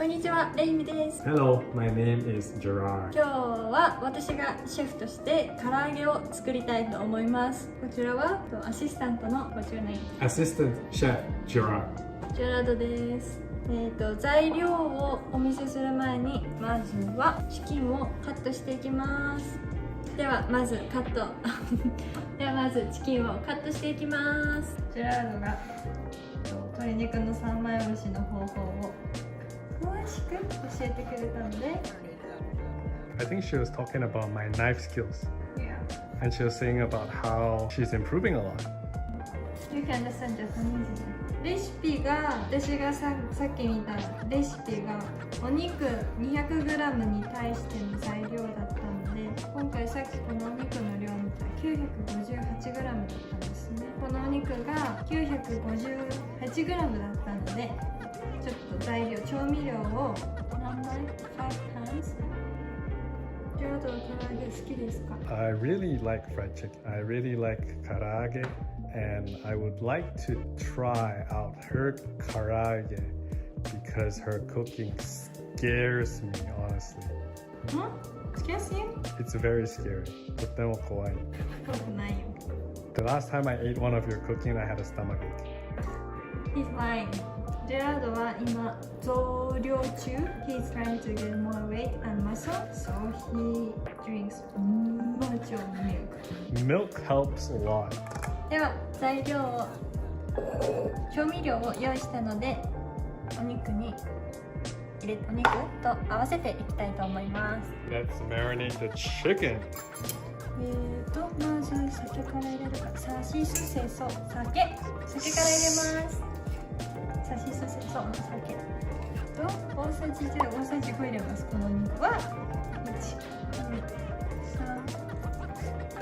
んにちは、レイミです。 Hello, my name is Gerrard. 今日は私がシェフとして唐揚げを作りたいと思います。こちらはアシスタントのこちらに Assistant Chef Gerrard. ジェラードです。材料をお見せする前にまずはチキンをカットしていきます。ではまずチキンをカットしていきます。ジェラードが鶏肉の三枚おろしの方法を詳しく教えてくれたので、 I think she was talking about my knife skills. Yeah. And she was saying about how she's improving a lot. You can understand Japanese. レシピが、私がさっき見たレシピがお肉 200g に対しての材料だったので、今回さっきこのお肉の量見たら 958g だったんですね。このお肉が 958g だったので、ちょっと材料、調味料を何倍 ?5 times? ジェラードの唐揚げ好きですか？ I really like fried chicken. I really like karaage. And I would like to try out her karaage because her cooking scares me, honestly. Scares you? It's very scary. とっても怖い。怖くないよ。 The last time I ate one of your cooking, I had a stomachache. He's lying. ジェラードは今増量中。He's trying to get more weight and muscle, so he drinks much of milk. Milk helps a lot. では材料を、調味料を用意したので、お肉と合わせていきたいと思います。 Let's marinate the chicken. まず酒から入れるか。サシスセソ、酒から入れます。サシスセソ、酒と大さじ10、大さじ5入れます。この肉は1、2、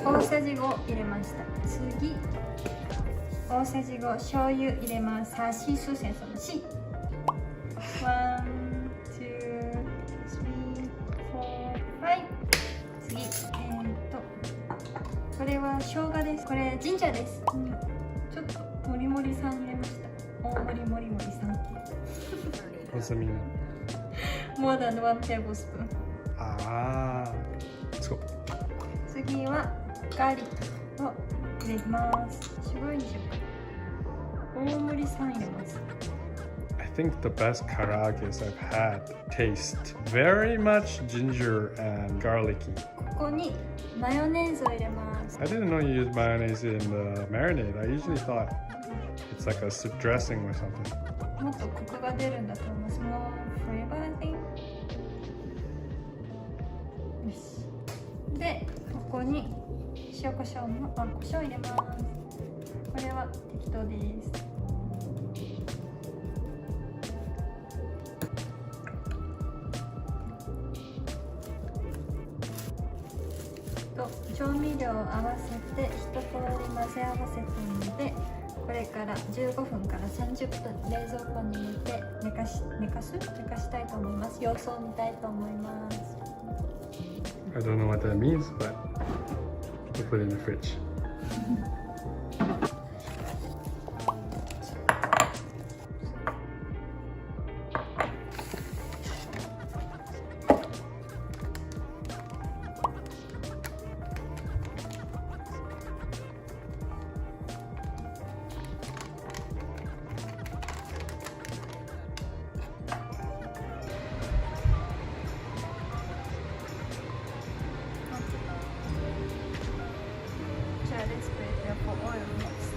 3、大さじ5入れました。次、大さじ5醤油入れます。サシスセソのシ。1、2、3、4、5。次、これは生姜です。これジンジャーです。ちょっともりもりさん入れました。大盛りもりもりさん。What's the meaning? More than 1 tablespoon. Let's go. 次はガーリックを入れます。すごいでしょうか。大盛りさん入れます。I think the best karages I've had taste very much ginger and garlicky. ここにマヨネーズを入れます。 I didn't know you used mayonnaise in the marinade. I usually thought it's like a dressing or something. もっとコクが出るんだと思います。もうフレーバーで。よし。で、ここに塩コショウの胡椒入れます。これは適当です。と調味料を合わせて一通り混ぜ合わせたので、これから15分から30分冷蔵庫に入れて寝かしたいと思います。様子を見たいと思います。 I don't know what that means, but we'll put it in the fridge. Let's prepare for oil next.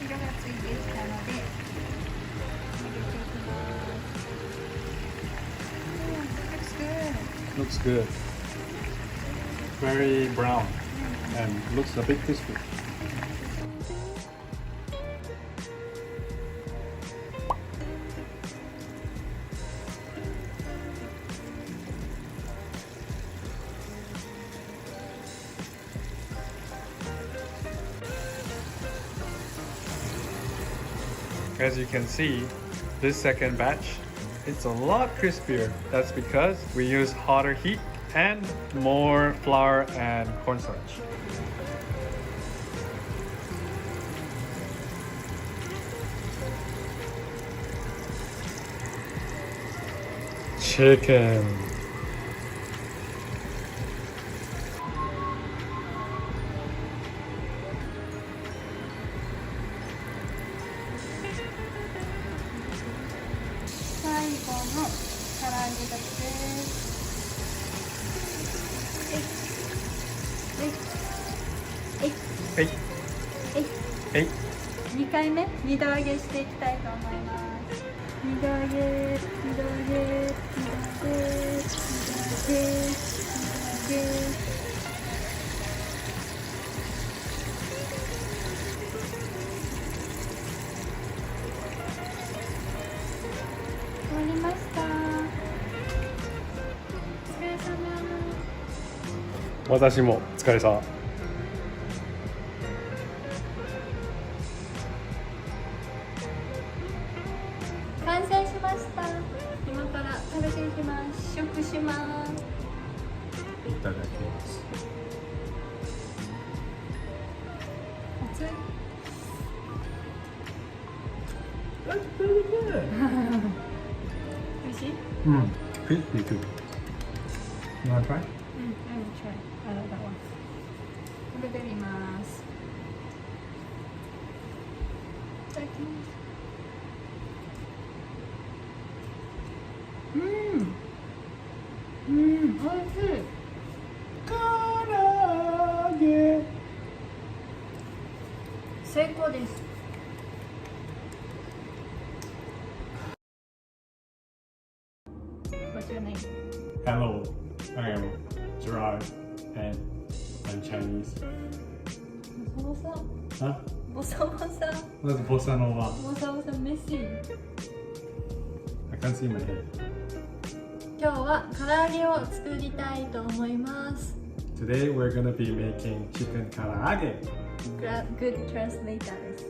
色がついてきたので入れていきます。Looks good. Very brown and looks a bit crispy. As you can see, this second batch, it's a lot crispier. That's because we use hotter heat and more flour and cornstarch. Chicken. Hey. 2回目二度揚げしていきたいと思います。二度揚げ、二度揚げ、二度揚げ、二度揚げ、二度揚げ。終わりました。お疲れ様。私もお疲れ様。完成しました。今から食べていきます。試食します。いただきます。熱い。That's pretty good. 美味しい？Crispy too. You wanna try? I will try. I love that one. 食べてみます。いただきます。美味しい。唐揚げ。成功です。What's your name? Hello, I am Gerrard and I'm Chinese. ボサボサ。Huh? ボサボサ。What's bossa nova? ボサボサメッシー。I can't see my head. 今日は唐揚げを作りたいと思います。Today we're gonna be making chicken karaage. Good translator です。